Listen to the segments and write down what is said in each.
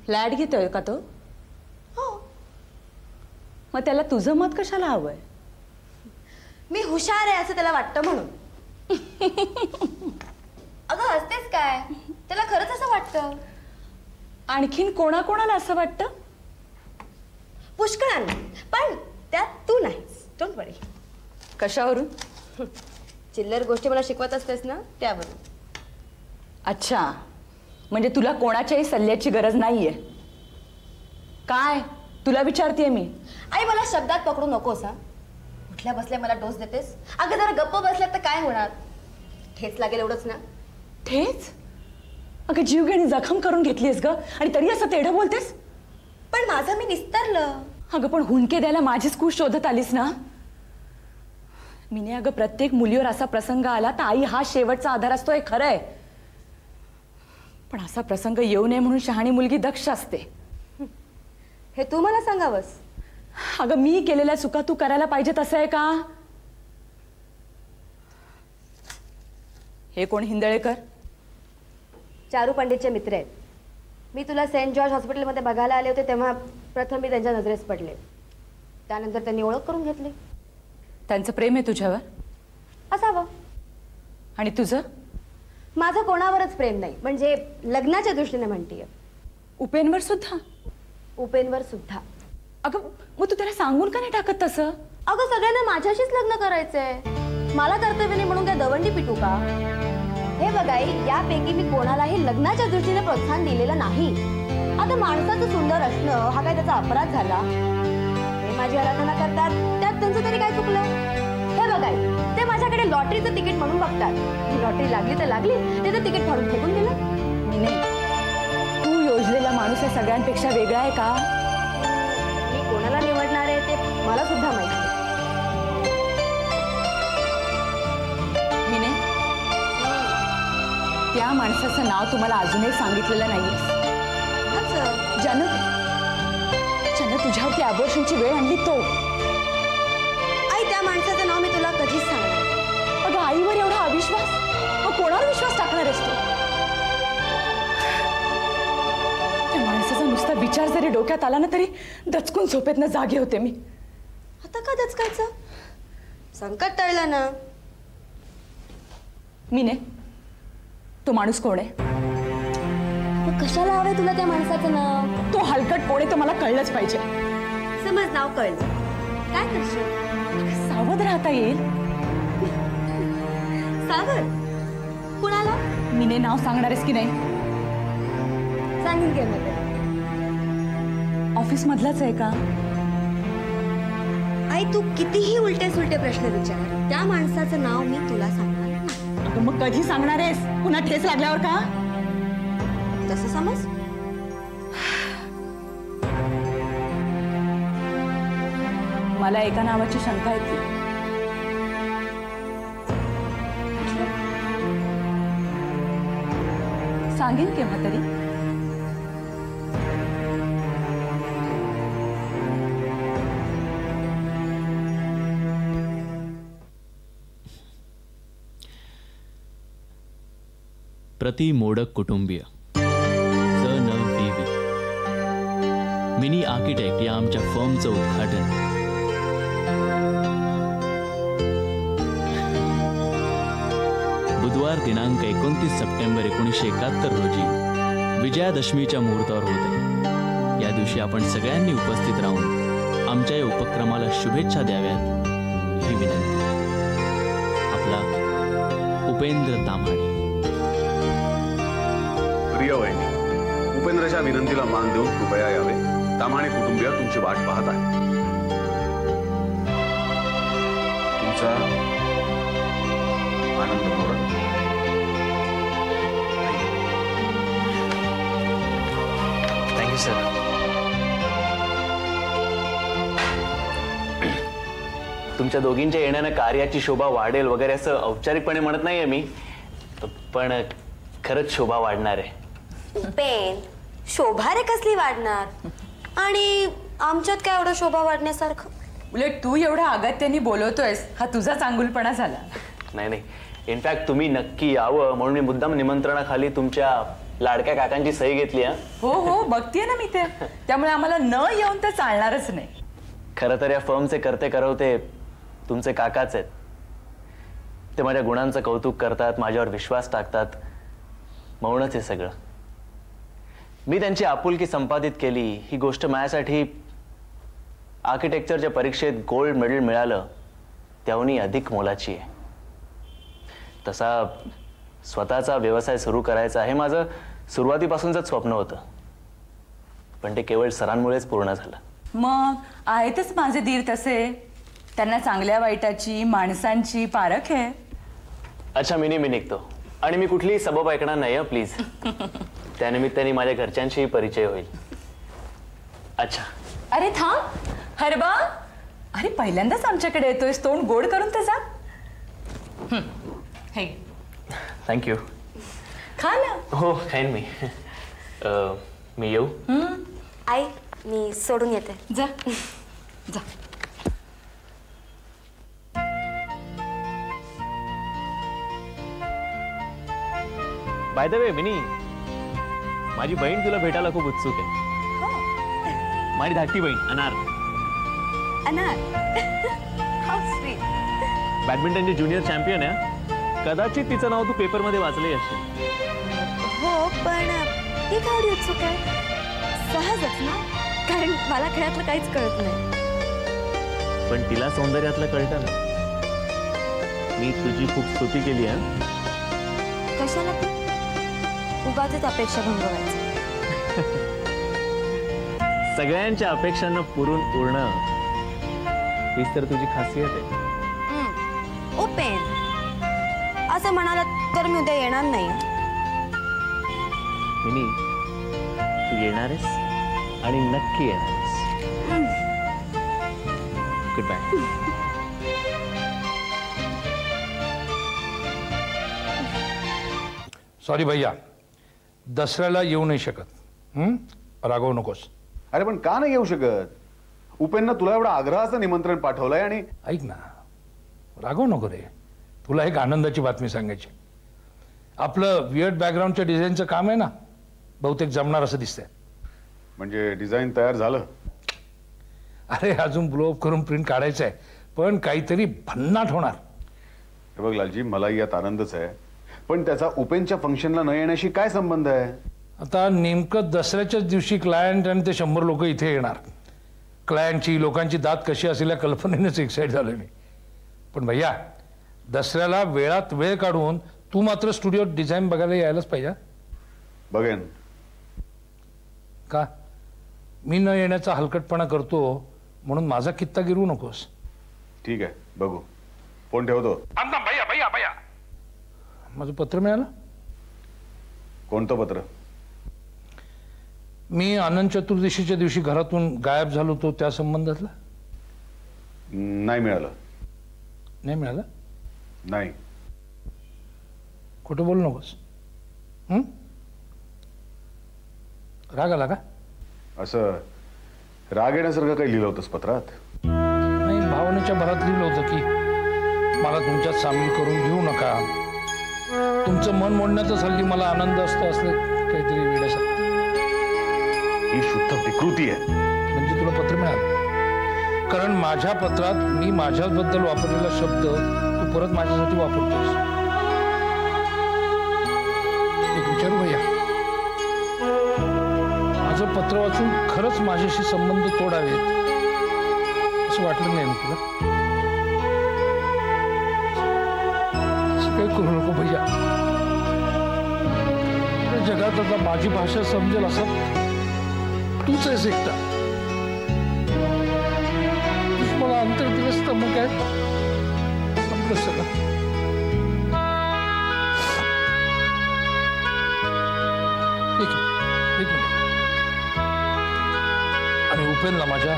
Flat घेतोय का तो? हो. मग त्याला तुझं मत कशाला हवंय? मी हुशार आहे असं त्याला वाटतं म्हणून. अगं हसतेस काय? त्याला खरंच असं वाटतं. आणखीन कोणाकोणाला असं वाटतं? पुष्कळांना, पण त्यात तू नाहीस. डोंट वरी. कशावरून? चिल्लर गोष्टी मला शिकवत असतेस ना त्यावरून. अच्छा, म्हणजे तुला कोणाच्याही सल्ल्याची गरज नाहीये. काय तुला विचारतेय मी? आई मला शब्दात पकडू नकोस हा. उठल्या बसल्या मला डोस देतेस. अगं जरा गप्प बसल्यात तर काय होणार? ठेच लागेल एवढंच ना. ठेच? अगं जीवघेणी जखम करून घेतलीस ग, आणि तरी असं तेढं बोलतेस? पण माझं मी निस्तरलं. अगं पण हुंदके द्यायला माझीच कूश शोधत आलीस ना. मीने अगं प्रत्येक मुलीवर असा प्रसंग आला तर आई हा शेवटचा आधार असतो हे खरंय. पण असा प्रसंग येऊ नये म्हणून शहाणी मुलगी दक्ष असते. हे तू मला सांगावस. अगं मी केलेल्या चुका तू करायला पाहिजे तसं आहे का? हे कोण हिंदळेकर? चारू पंडितचे मित्र आहेत. मी तुला सेंट जॉर्ज हॉस्पिटलमध्ये बघायला आले होते तेव्हा प्रथम मी त्यांच्या नजरेस पडले. त्यानंतर त्यांनी ओळख करून घेतली. त्यांचं प्रेम आहे तुझ्यावर? असावं. आणि तुझं? माझं कोणावरच प्रेम नाही, म्हणजे लग्नाच्या दृष्टीने म्हणतीये. उपेनवर सुद्धा? उपेनवर सुद्धा. अगं मग तू त्याला सांगून का नाही टाकत तसं? अगं सगळ्यांना माझ्याशीच लग्न करायचंय. मला कर्तव्य नाही म्हणून काय दवंडी पिटू का? हे बघाई, यापैकी मी कोणालाही लग्नाच्या दृष्टीने प्रोत्साहन दिलेलं नाही. आता माणसाचं सुंदर असणं हा काय त्याचा अपराध झाला? ते माझी आराधना करतात, त्यात त्यांचं तरी काय चुकलं? हे बघाई, ते माझ्याकडे लॉटरीचं तिकीट म्हणून बघतात. ही लॉटरी लागली तर लागली, त्याचं तिकीट फाडून फेकून दिलं. नाही, तू योजलेला माणूस या सगळ्यांपेक्षा वेगळा आहे का? मी कोणाला निवडणार आहे ते मला सुद्धा माहिती. मीने, त्या माणसाचं नाव तुम्हाला अजूनही सांगितलेलं नाहीये. ज्यानं तुझ्यावरती अबॉर्शनची वेळ आणली तो. आई, त्या माणसाचं नाव मी तुला कधीच सांगणार. अगं आईवर एवढा अविश्वास? मग कोणावर विश्वास टाकणार आहेस तू? त्या माणसाचा नुसता विचार जरी डोक्यात आला ना तरी दचकून झोपेतनं जागे होते मी. आता का दचकायचं? संकट टळलं ना. मीने, तो माणूस कोण आहे? मग कशाला हवंय तुला त्या माणसाचं नाव? तो हलकट कोण आहे तो मला कळलंच पाहिजे. समज नाव कळलं, काय करशील? सावध राहता येईल. सावध? कुणाला? मीने, नाव सांगणार आहेस की नाही? सांगेन घे मध्ये. ऑफिस मधलाच आहे का? आई, तू कितीही उलटे सुलटे प्रश्न विचार, त्या माणसाचं नाव मी तुला सांगणार नाही. अगं मग कधी सांगणार आहेस? पुन्हा ठेस लागल्यावर का? तसं समज. मला एका नावाची शंका येते. सांगेन केव्हा तरी. प्रति मोडक कुटुंबीय स न व्ही. मिनी आर्किटेक्ट या आमच्या फर्मचं उद्घाटन बुधवार दिनांक 29 सप्टेंबर 1971 रोजी विजयादशमीच्या मुहूर्तावर होत आहे. या दिवशी आपण सगळ्यांनी उपस्थित राहून आमच्या या उपक्रमाला शुभेच्छा द्याव्यात ही विनंती. आपला उपेंद्र ताम्हाणे. प्रिय वहिनी, उपेंद्रच्या विनंतीला मान देऊन कृपया यावे. ताम्हाणे कुटुंबीय तुमची वाट पाहत आहे. तुमचा आनंद मोडक. Thank you sir. तुमच्या दोघींच्या येण्यानं कार्याची शोभा वाढेल वगैरे असं औपचारिकपणे म्हणत नाहीये मी, पण खरंच शोभा वाढणार आहे. उपेन, शोभा रे कसली वाढणार? आणि आमच्यात काय एवढं शोभा वाढण्यासारखं? उलट तू एवढा अगत्याने बोलवतोयस हा तुझा चांगुलपणा झाला. नाही नाही, इनफॅक्ट तुम्ही नक्की यावं म्हणून मी मुद्दाम निमंत्रणाखाली तुमच्या लाडक्या काकांची सही घेतली. हा हो हो बघतीये ना मी ते, त्यामुळे आम्हाला न येऊन तर चालणारच नाही. खरं तर या फर्मचे करते करवते तुमचे काकाच आहेत. ते माझ्या गुणांचं कौतुक करतात, माझ्यावर विश्वास टाकतात, म्हणूनच हे सगळं. मी त्यांची आपुलकी संपादित केली ही गोष्ट माझ्यासाठी आर्किटेक्चरच्या परीक्षेत गोल्ड मेडल मिळालं त्याहूनही अधिक मोलाची आहे. तसा स्वतःचा व्यवसाय सुरू करायचा हे माझं सुरुवातीपासूनच स्वप्न होतं, पण ते केवळ सरांमुळेच पूर्ण झालं. मग आहेतच माझे धीर तसे, त्यांना चांगल्या वाईटाची माणसांची पारख आहे. अच्छा मी निघतो आणि मी कुठलीही सबब ऐकणार नाही प्लीज. त्यानिमित्ताने माझ्या घरच्यांशीही परिचय होईल. अच्छा. अरे थांब हरबा, अरे पहिल्यांदाच आमच्याकडे येतोयस, तोंड गोड करून तर जा. हे थँक्यू. खा ना. हो खाईन मी. मी येऊ. आई मी सोडून येते. जा जा. बाय द वे मिनी, माझी बहीण तुला भेटायला खूप उत्सुक आहे. माझी धाकटी बहीण अनार. अनार. How sweet. बॅडमिंटनची ज्युनियर चॅम्पियन आहे. कदाचित तिचं नाव तू पेपरमध्ये वाचलंही असेल. हो पण ती का एवढी उत्सुक आहे? सहजच ना, कारण मला खेळातलं काहीच कळत नाही. पण तिला सौंदर्यातलं कळतं ना. मी तुझी खूप स्तुती केली आहे. कशाला ती उगाचच अपेक्षा भंग व्हायची. सगळ्यांच्या अपेक्षांना पुरून उरणं हीच तर तुझी खासियत आहे. ओपेन असं म्हणालात तर मी उद्या येणार नाही. मिनी तू येणार आहेस आणि नक्की येणार आहेस. Good bye. सॉरी भैया, दसऱ्याला येऊ नाही शकत. रागवू नकोस. अरे पण का नाही येऊ शकत? उपेननं तुला एवढं आग्रहाचं निमंत्रण पाठवलंय आणि ऐक ना, रागवू नको रे. तुला एक आनंदाची बातमी सांगायची. आपलं वियर्ड बॅकग्राऊंडच्या डिझाईनचं काम आहे ना, बहुतेक जमणार असं दिसतंय. म्हणजे डिझाईन तयार झालं? अरे अजून ब्लोअप करून प्रिंट काढायचं आहे, पण काहीतरी भन्नाट होणार. हे बघ लालजी, मलाही यात आनंदच आहे, पण त्याचा उपेनच्या फंक्शनला न येण्याशी काय संबंध आहे? आता नेमकं दसऱ्याच्याच दिवशी क्लायंट आणि ते 100 लोक इथे येणार. क्लायंटची लोकांची दात कशी असेल या कल्पनेनेच एक्साइट झालो मी. पण भैया, दसऱ्याला वेळात वेळ काढून तू मात्र स्टुडिओत डिझाईन बघायला यायलाच पाहिजे. बघेन. का मी न येण्याचा हलकटपणा करतो म्हणून माझा कित्ता गिरवू नकोस. ठीक आहे, बघू. फोन ठेवतो. भैया भैया भैया, माझं पत्र मिळालं. कोणतं पत्र? मी अनंत चतुर्दशीच्या दिवशी घरातून गायब झालो होतो त्या संबंधातला. नाही मिळालं. नाही मिळालं? नाही. खोटं बोलू नकोस. राग आला का? असं राग येण्यासारखं काही लिहिलं होतंस पत्रात? नाही, भावनेच्या भरात लिहिलं होतं की मला तुमच्यात सामील करून घेऊ नका. तुमचं मन मोडण्याचाच हल्ली मला आनंद असतो असं काहीतरी वेड्यासारखं. ही शुद्ध विकृती आहे. म्हणजे तुला पत्र मिळालं? कारण माझ्या पत्रात मी माझ्याबद्दल वापरलेला शब्द तू परत माझ्यासाठी वापरतोस. एक विचारू भैया, माझं पत्र वाचून खरंच माझ्याशी संबंध तोडावेत असं वाटलं नाही ना तुला? असं काही करू नको भैया. जगात आता माझी भाषा समजेल असं तूच आहेस एकटा. तूच मला अंतर दिलंस तर मग काय संपलं सगळं. एक मिनिट. आणि उपेनला, माझ्या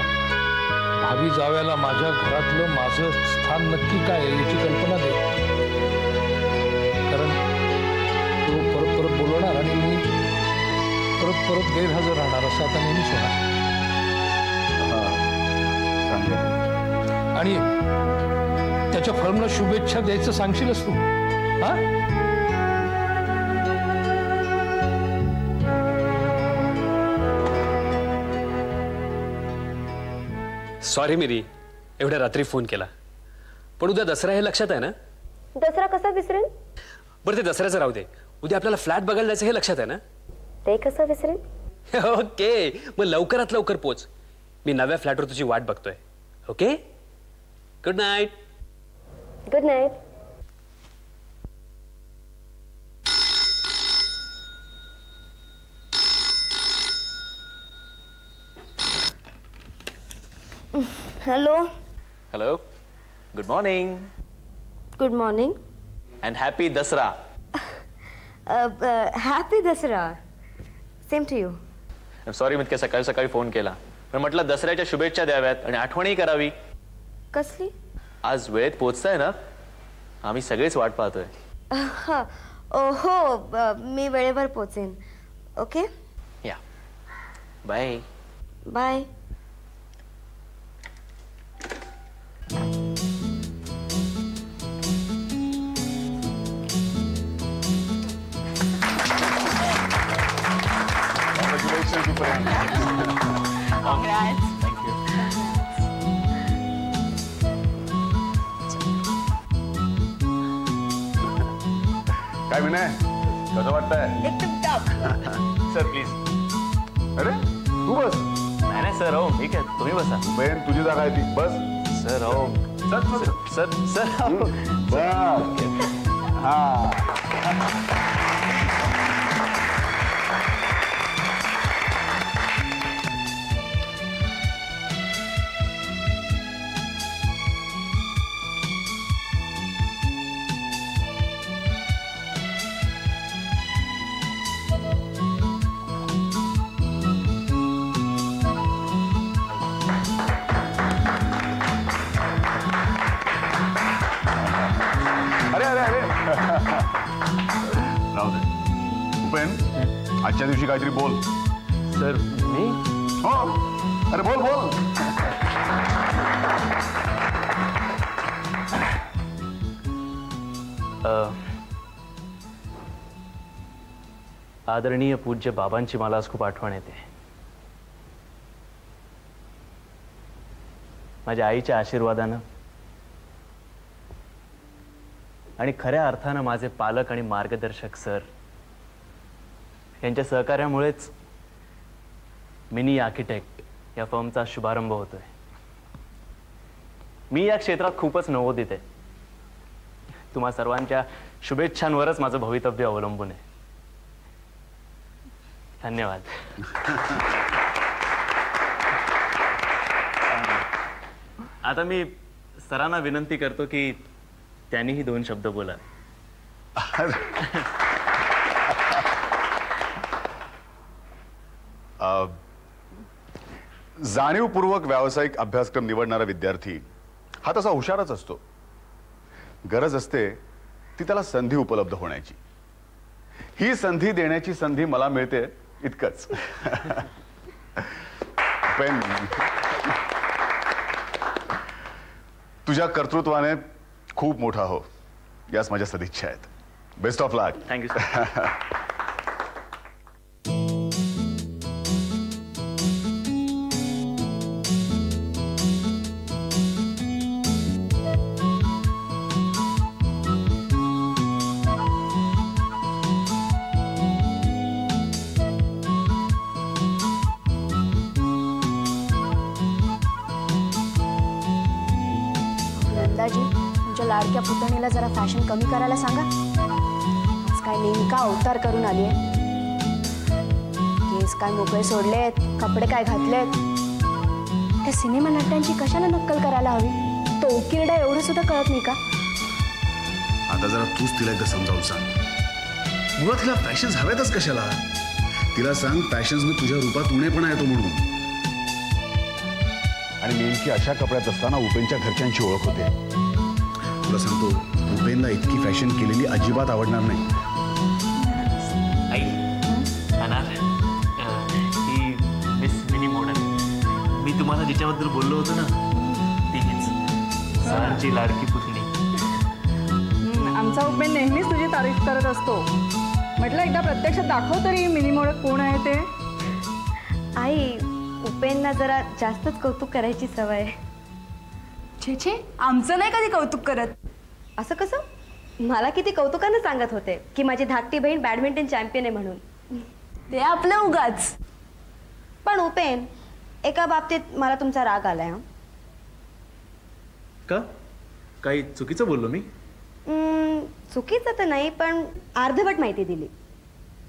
भावी जाव्याला माझ्या घरातलं माझं स्थान नक्की काय आहे याची कल्पना दे. कारण तो परत परत बोलवणार आणि मी परत परत गैरहजर राहणार असं आता नेहमीच होणार. आणि त्याच्या फर्मला शुभेच्छा द्यायचं सांगशीलच तू? हा सॉरी मिरी, एवढ्या रात्री फोन केला. पण उद्या दसरा हे लक्षात आहे ना? दसरा कसा विसरेन? बरं ते दसऱ्याचं राहू दे. उद्या आपल्याला फ्लॅट बघायला जायचं हे लक्षात आहे ना? ते कसं विसरेन? ओके, मग लवकरात लवकर पोच. मी नव्या फ्लॅटवर तुझी वाट बघतोय. Okay, good night. Good night. Hello. Hello, good morning good morning. And happy Dussehra. Happy Dussehra. Same to you. Sorry मी इतक्या सकाळी सकाळी फोन केला, पण म्हटलं दसऱ्याच्या शुभेच्छा द्याव्यात आणि आठवणही करावी. कसली? आज वेळेत पोचताय ना? आम्ही सगळेच वाट पाहतोय. हो, मी वेळेवर पोचेन. ओके, या, बाय. बाय. काय विनय, कसं वाटतंय? एकदम टॉप. Sir please. अरे तू बस. नाही नाही सर, हो ठीक आहे, तुम्ही बसा. बहीण तुझी जागा आहे ती, बस. सर हो. सर सर बस. हा. राहू दे. उपेन, आजच्या दिवशी काहीतरी बोल. सर मी. हो, अरे बोल बोल. आदरणीय पूज्य बाबांची मला आज खूप आठवण येते. माझ्या आईच्या आशीर्वादानं आणि खऱ्या अर्थानं माझे पालक आणि मार्गदर्शक सर यांच्या सहकार्यामुळेच मिनी आर्किटेक्ट या फर्मचा शुभारंभ होतोय. मी या क्षेत्रात खूपच नवोदित आहे. तुम्हा सर्वांच्या शुभेच्छांवरच माझं भवितव्य अवलंबून आहे. धन्यवाद. आता मी सरांना विनंती करतो की त्यांनीही 2 शब्द बोला. जाणीवपूर्वक व्यावसायिक अभ्यासक्रम निवडणारा विद्यार्थी हा तसा हुशारच असतो. गरज असते ती त्याला संधी उपलब्ध होण्याची. ही संधी देण्याची संधी मला मिळते इतकंच. पण तुझ्या कर्तृत्वाने खूप मोठा हो, याच माझ्या सदिच्छा आहेत. Best of luck. Thank you sir. Nandaji, तुमच्या लाडक्या पुतणीला जरा फॅशन कमी करायला सांगा. आज काय नेमका अवतार करून आली आहे. केस काय मोकळे सोडलेत, कपडे काय घातलेत. त्या सिनेमा नट्यांची कशाला नक्कल करायला हवी? तो उकिरडा एवढं सुद्धा कळत नाही का? आता जरा तूच तिला एकदा समजावून सांग. मुळात तिला फॅशन्स हव्यातच कशाला? तिला सांग फॅशन्स मी तुझ्या रूपात उणेपणा येतो म्हणून. आणि नेमकी अशा कपड्यात असताना उपेनच्या घरच्यांची ओळख होते. तुला सांगतो, उपेनला इतकी फॅशन केलेली अजिबात आवडणार नाही. आई अनार, ही मिस मिनी मॉडर्न. मी तुम्हाला जिच्याबद्दल बोललो होतो ना, तीच सरांची लाडकी पुतणी. आमचा उपेन नेहमीच तुझी तारीफ करत असतो. म्हटलं एकदा प्रत्यक्षात दाखव तरी मिनी मॉडर्न कोण आहे ते. आई, उपेनला जरा जास्तच कौतुक करायची सवय आहे. छे छे, आमचं नाही कधी कौतुक करत. असं कसं? मला किती कौतुकानं सांगत होते की माझी धाकटी बहीण बॅडमिंटन चॅम्पियन आहे म्हणून. ते आपलं उगाच. पण उपेन, एका बाबतीत मला तुमचा राग आलाय. हा, का? काही चुकीचं बोललो मी? चुकीचं तर नाही, पण अर्धवट माहिती दिली.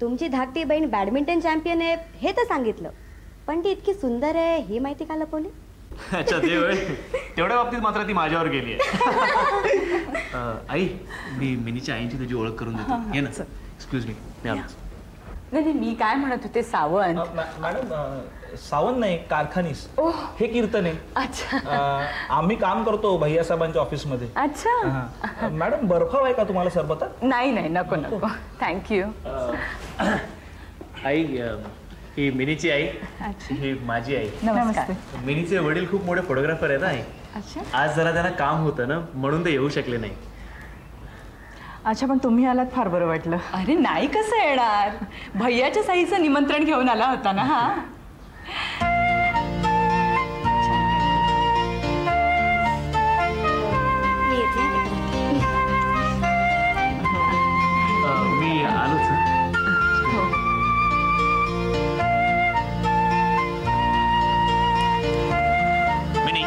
तुमची धाकटी बहीण बॅडमिंटन चॅम्पियन आहे हे तर सांगितलं, पण ती इतकी सुंदर आहे ही माहिती का लपवली? अच्छा, ते होय. तेवढ्या बाबतीत मात्र ती माझ्यावर गेली आहे. आई, मी मिनीच्या आईची तुझी ओळख करून देतो. ये ना. एक्सक्यूज मी, मी आलोच. नाही, मी काय म्हणत होते, सावंत. मॅडम, सावंत नाही, कारखानीस. हे कीर्तन आहे. अच्छा. आम्ही काम करतो भैयासाहेबांच्या ऑफिसमध्ये. अच्छा. मॅडम, बर्फ आहे का तुम्हाला सरबत? नाही नाही, नको नको, थँक्यू. आई, ही मिनीची आई, ही माझी आई. नमस्कार. मिनीचे वडील खूप मोठे फोटोग्राफर आहेत. आई, अच्छा. आज जरा त्यांना काम होतं ना, म्हणून ते येऊ शकले नाही. अच्छा, पण तुम्ही आलात फार बरं वाटलं. अरे नाही, कसं येणार, भैयाच्या साईचं निमंत्रण घेऊन आला होता ना. हा, मी आलोच. मिनी,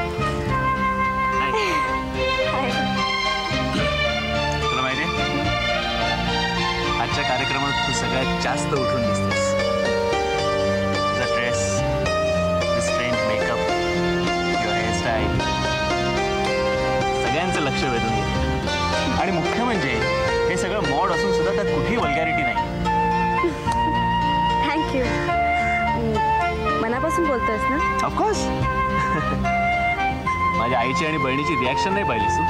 तुला माहिती आहे, आजच्या कार्यक्रमात तू सगळ्यात जास्त उठून दिसतेस. तुझा dress, strength makeup, your hairstyle सगळ्यांचं लक्ष वेधून घेतं. आणि मुख्य म्हणजे हे सगळं मॉड असून सुद्धा त्यात कुठेही वल्गॅरिटी नाही. थँक्यू. मनापासून बोलतोयस ना? ऑफकोर्स. माझ्या आईची आणि बहिणीची रिॲक्शन नाही पाहिलीस तू?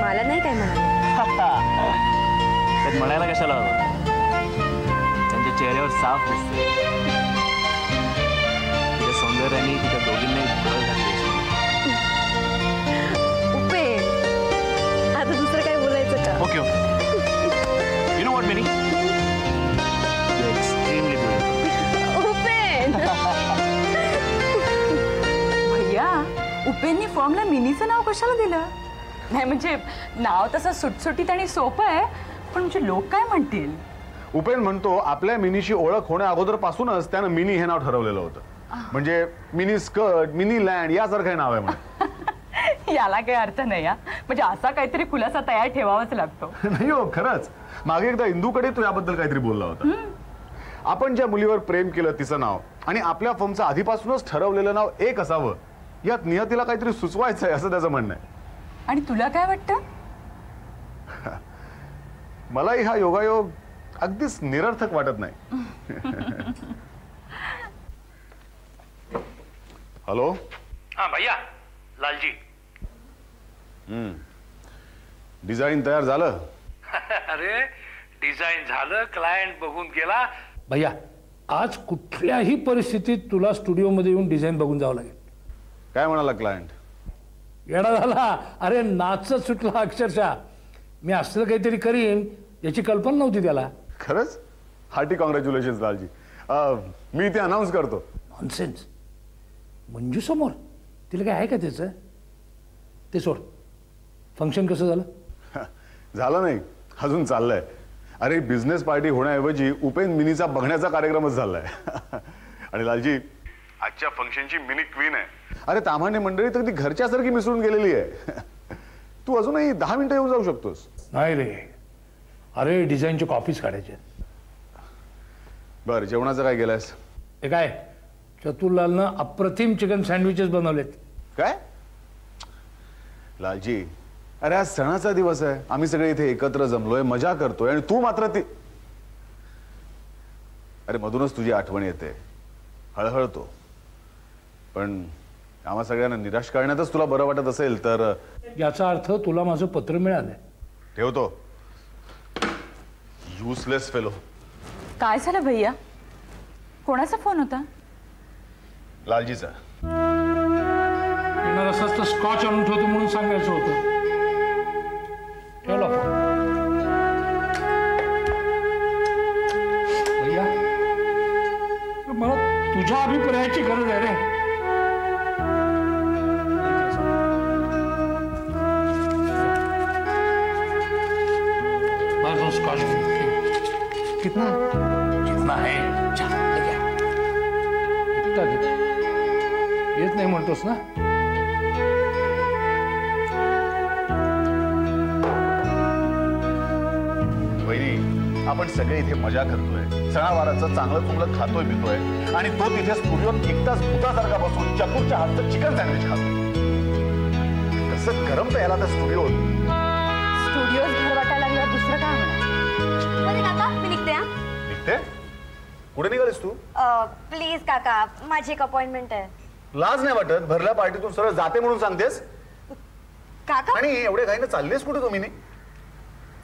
मला नाही काय म्हणाले. त्यात म्हणायला कशाला हवं? त्यांच्या चेहऱ्यावर साफ दिसते. तिच्या सौंदर्याने तिच्या दोघींनाही भर घातली. उपेन, आता दुसरं काय बोलायचं का? Okay okay. You know what mini, you extremely beautiful. Upen. भैया, उपेननी फॉर्मला मिनीचं नाव कशाला दिलं? नाही म्हणजे नाव तसं सुटसुटीत आणि सोपं आहे, पण म्हणजे लोक काय म्हणतील? उपेन म्हणतो आपल्या मिनीची ओळख होण्या अगोदरपासूनच त्यानं मिनी हे नाव ठरवलेलं होतं. म्हणजे मिनी स्कर्ट, मिनी लँड यासारखं नाव आहे म्हणे. याला काही अर्थ नाही. हा, म्हणजे असा काहीतरी खुलासा तयार ठेवावाच लागतो. नाही हो, खरंच. मागे एकदा इंदूकडे तू याबद्दल काहीतरी बोलला होता. आपण ज्या मुलीवर प्रेम केलं तिचं नाव आणि आपल्या फर्मचं आधीपासूनच ठरवलेलं नाव एक असावं, यात नियतीला काहीतरी सुचवायचं आहे असं त्याचं म्हणणं आहे. आणि तुला काय वाटतं? मलाही हा योगायोग अगदीच निरर्थक वाटत नाही. हॅलो. हा भैया, लालजी. डिझाईन तयार झालं? अरे डिझाईन झालं, क्लायंट बघून गेला. भैया, आज कुठल्याही परिस्थितीत तुला स्टुडिओमध्ये येऊन डिझाईन बघून जावं लागेल. काय म्हणाला क्लायंट? येडा झाला. अरे नाचत सुटला अक्षरशः. मी असलं काहीतरी करीन याची कल्पना नव्हती त्याला. खरंच? Hearty congratulation Lalji. मी ते अनाऊन्स करतो. नॉनसेन्स. मंजू समोर तिला काय आहे का त्याचं? ते सोड. फंक्शन कसं झालं? झालं नाही, अजून चाललंय. अरे बिझनेस पार्टी होण्याऐवजी उपेन मिनीचा बघण्याचा कार्यक्रमच झालाय. आणि लालजी, आजच्या फंक्शनची मिनी क्वीन आहे. अरे सामान्य मंडळी तर ती घरच्यासारखी मिसळून गेलेली आहे. तू अजूनही 10 मिनिटं येऊन जाऊ शकतोस. नाही रे, अरे डिझाईनचे कॉपीज काढायचे. बरं, जेवणाचं काय केलंयस? हे काय, चतुरलालनं अप्रतिम चिकन सँडविचेस बनवलेत. काय लालजी, अरे आज सणाचा दिवस आहे, आम्ही सगळे इथे एकत्र जमलोय, मजा करतोय आणि तू मात्र ती. अरे मधूनच तुझी आठवण येते, हळहळतो. पण आम्हा सगळ्यांना निराश करण्यातच तुला बरं वाटत असेल तर याचा अर्थ तुला माझं पत्र मिळालंय. ठेवतो. Useless fellow. काय झालं भैया? कोणाचा फोन होता? लालजीचा. येणार असंच तर स्कॉच आणून ठेवतो म्हणून सांगायचं होतं. ठेवला फोन. भैया, मला तुझ्या अभिप्रायाची गरज आहे रे. बस स्कॉच कितना कितना है येत नाही म्हणतोस ना. वहिनी, आपण सगळे इथे मजा करतोय, सणावाराचं चांगलं चुंगलं खातोय पितोय आणि तो तिथे स्टुडिओत एकटाच भूतासारखा बसून चतुरच्या हातचं चिकन सँडविच खातोय. कसं गरम याला त्या स्टुडिओत. स्टुडिओज घर वाटायला लागल्यावर दुसरं काय होणार? काका मी निघते. निघते? कुठे निघालीस तू? प्लीज काका, माझी एक अपॉइंटमेंट आहे. लाज नाही वाटत? भरल्या पार्टीतून सरळ जाते म्हणून सांगतेस? काका, आणि एवढे घाईनं चाललेस कुठे तुम्ही?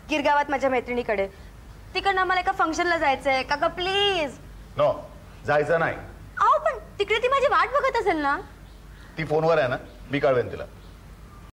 गिरगावात माझ्या मैत्रिणीकडे. तिकडनं आम्हाला एका फंक्शनला जायचंय. काका प्लीज. नो, जायचं नाही. अहो पण तिकडे ती माझी वाट बघत असेल ना. ती फोनवर आहे ना, मी कळवेन तिला.